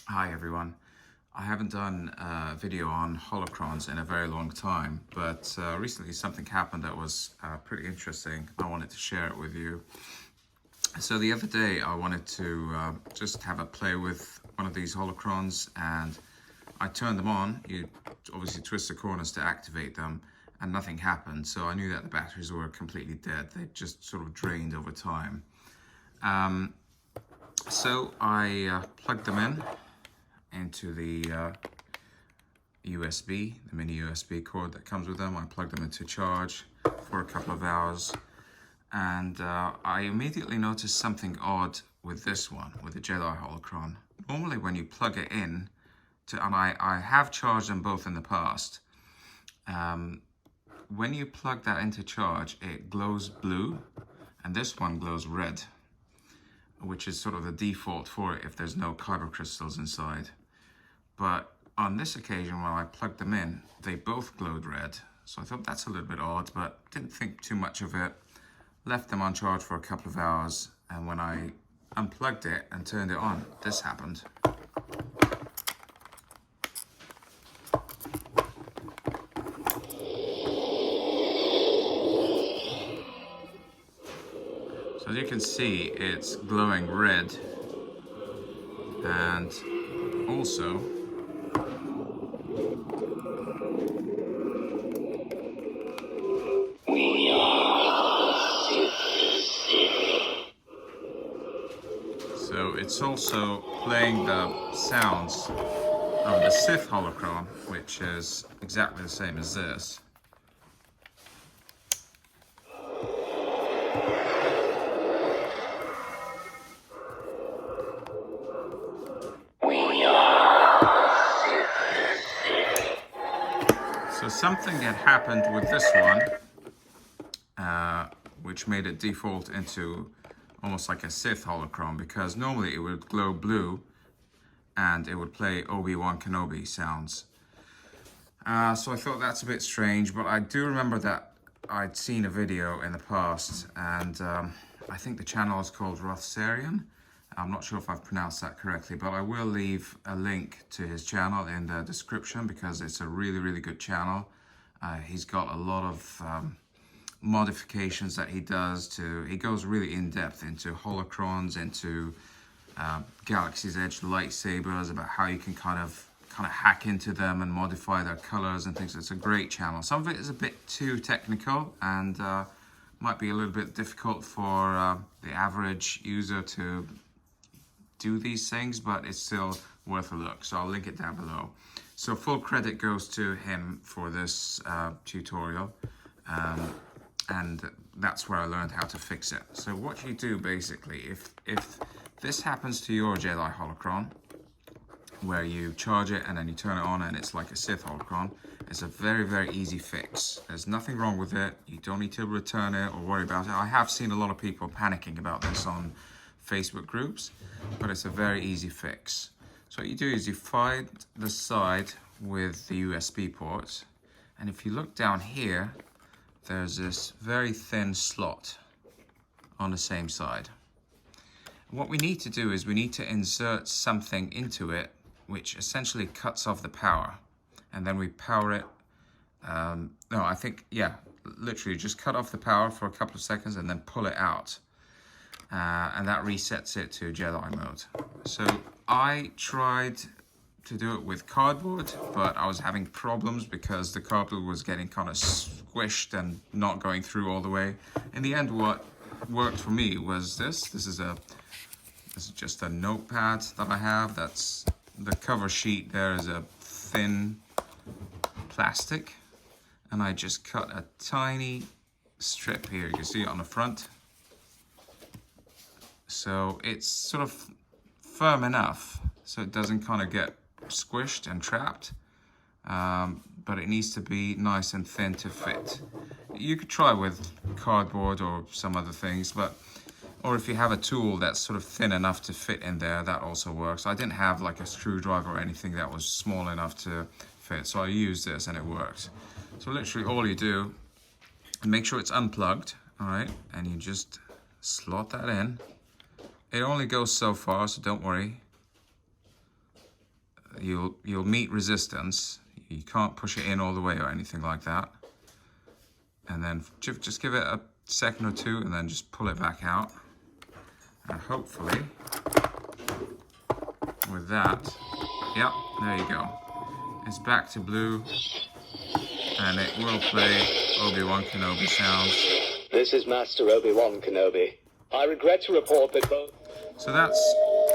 Hi everyone. I haven't done a video on holocrons in a very long time, but recently something happened that was pretty interesting. I wanted to share it with you. So the other day I wanted to just have a play with one of these holocrons, and I turned them on. You obviously twist the corners to activate them, and nothing happened. So I knew that the batteries were completely dead. They just sort of drained over time. So I plugged them into the USB, the mini USB cord that comes with them. I plugged them into charge for a couple of hours, and I immediately noticed something odd with this one, with the Jedi Holocron. Normally when you plug it in, and I have charged them both in the past, when you plug that into charge, it glows blue, and this one glows red, which is sort of the default for it if there's no kyber crystals inside. But on this occasion, when I plugged them in, they both glowed red. So I thought that's a little bit odd, but didn't think too much of it. Left them on charge for a couple of hours, and when I unplugged it and turned it on, this happened. So as you can see, it's glowing red, and also it's also playing the sounds of the Sith Holocron, which is exactly the same as this. So something had happened with this one, which made it default into almost like a Sith Holocron, because normally it would glow blue and it would play Obi-Wan Kenobi sounds. So I thought that's a bit strange, but I do remember that I'd seen a video in the past, and I think the channel is called Rothsarian. I'm not sure if I've pronounced that correctly, but I will leave a link to his channel in the description because it's a really, really good channel. He's got a lot of modifications that he does he goes really in depth into holocrons, into Galaxy's Edge lightsabers, about how you can kind of hack into them and modify their colors and things. It's a great channel. Some of it is a bit too technical and might be a little bit difficult for the average user to do these things, but it's still worth a look. So I'll link it down below. So full credit goes to him for this tutorial. And that's where I learned how to fix it. So what you do basically, if this happens to your Jedi Holocron, where you charge it and then you turn it on and it's like a Sith Holocron, it's a very, very easy fix. There's nothing wrong with it. You don't need to return it or worry about it. I have seen a lot of people panicking about this on Facebook groups, but it's a very easy fix. So what you do is you find the side with the USB port, and if you look down here, there's this very thin slot on the same side. What we need to do is we need to insert something into it which essentially cuts off the power, and then we power it. Literally just cut off the power for a couple of seconds and then pull it out, and that resets it to Jedi mode. So I tried to do it with cardboard, but I was having problems because the cardboard was getting kind of squished and not going through all the way. In the end, what worked for me was this. This is just a notepad that I have. That's the cover sheet. There is a thin plastic, and I just cut a tiny strip here. You can see it on the front. So it's sort of firm enough so it doesn't kind of get squished and trapped, but it needs to be nice and thin to fit. You could try with cardboard or some other things, or if you have a tool that's sort of thin enough to fit in there, that also works. I didn't have like a screwdriver or anything that was small enough to fit, so I used this and it worked. So literally all you do, make sure it's unplugged, all right, and you just slot that in. It only goes so far, so don't worry. you'll meet resistance. You can't push it in all the way or anything like that. And then just give it a second or two and then just pull it back out. And hopefully, with that, yep, there you go. It's back to blue, and it will play Obi-Wan Kenobi sounds. This is Master Obi-Wan Kenobi. I regret to report that both... So that's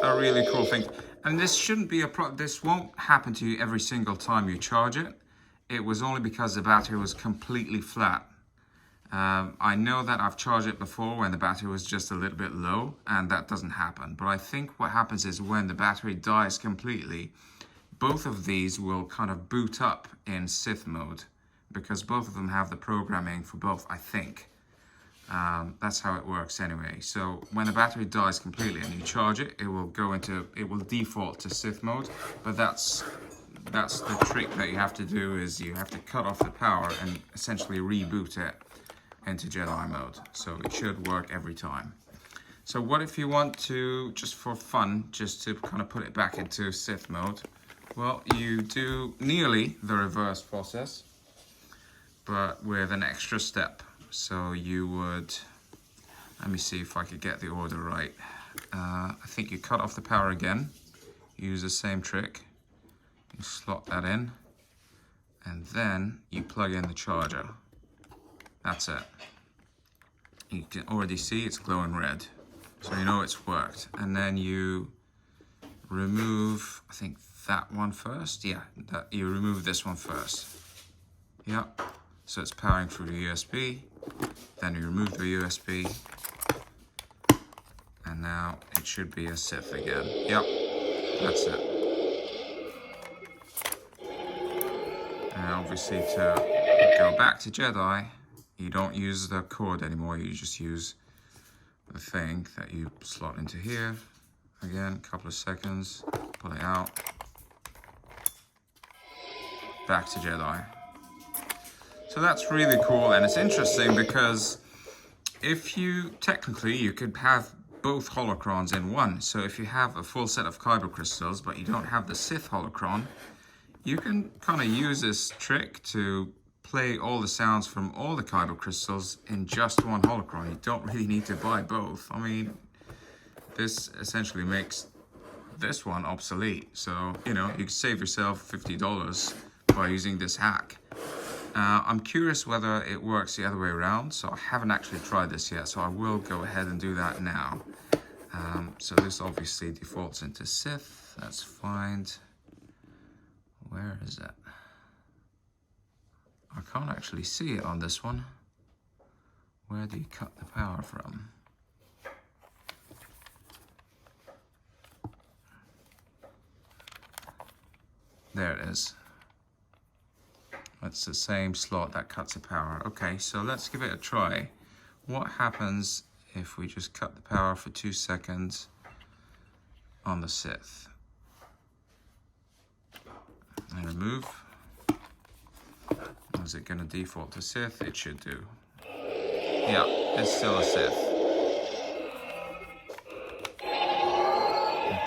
a really cool thing. And this shouldn't be this won't happen to you every single time you charge it. It was only because the battery was completely flat. I know that I've charged it before when the battery was just a little bit low, and that doesn't happen. But I think what happens is when the battery dies completely, both of these will kind of boot up in Sith mode, because both of them have the programming for both, I think. That's how it works anyway. So when the battery dies completely and you charge it, it will default to Sith mode. But that's the trick that you have to do, is you have to cut off the power and essentially reboot it into Jedi mode. So it should work every time. So what if you want to, just for fun, just to kind of put it back into Sith mode? Well, you do nearly the reverse process, but with an extra step. So you would, let me see if I could get the order right. I think you cut off the power again, use the same trick. You slot that in, and then you plug in the charger. That's it. You can already see it's glowing red, so you know it's worked. And then you remove, I think that one first. Yeah, you remove this one first. Yep. So it's powering through the USB. Then you remove the USB, and now it should be a Sith again. Yep, that's it. And obviously, to go back to Jedi, you don't use the cord anymore. You just use the thing that you slot into here. Again, a couple of seconds, pull it out. Back to Jedi. So that's really cool, and it's interesting because if you could have both holocrons in one. So if you have a full set of kyber crystals, but you don't have the Sith holocron, you can kind of use this trick to play all the sounds from all the kyber crystals in just one holocron. You don't really need to buy both. I mean, this essentially makes this one obsolete. So, you know, you can save yourself $50 by using this hack. I'm curious whether it works the other way around, so I haven't actually tried this yet, so I will go ahead and do that now. So this obviously defaults into Sith. Let's find, where is it? I can't actually see it on this one. Where do you cut the power from? There it is. That's the same slot that cuts the power. Okay, so let's give it a try. What happens if we just cut the power for 2 seconds on the Sith? And remove. Is it going to default to Sith? It should do. Yeah, it's still a Sith.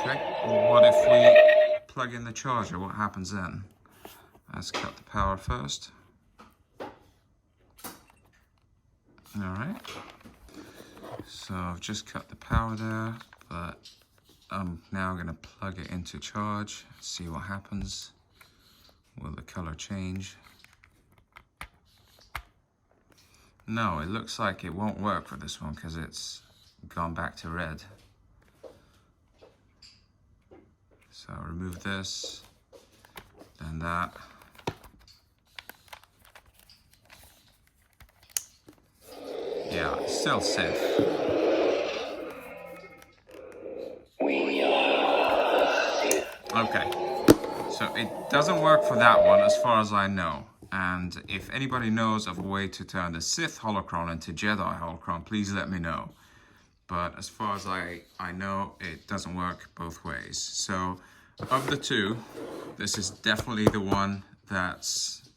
Okay, what if we plug in the charger? What happens then? Let's cut the power first. Alright. So I've just cut the power there, but I'm now going to plug it into charge, see what happens. Will the color change? No, it looks like it won't work for this one because it's gone back to red. So I'll remove this, then that. Yeah, it's still Sith. We are Sith. Okay, so it doesn't work for that one as far as I know. And if anybody knows of a way to turn the Sith Holocron into Jedi Holocron, please let me know. But as far as I know, it doesn't work both ways. So of the two, this is definitely the one that's,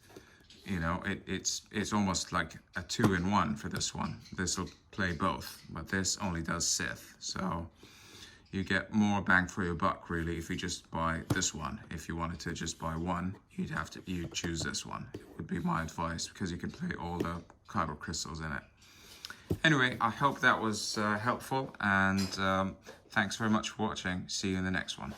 you know, it's almost like a 2-in-1 for this one. This will play both, but this only does Sith. So you get more bang for your buck really if you just buy this one. If you wanted to just buy one, you'd choose this one. It would be my advice, because you can play all the kyber crystals in it. Anyway, I hope that was helpful, and thanks very much for watching. See you in the next one.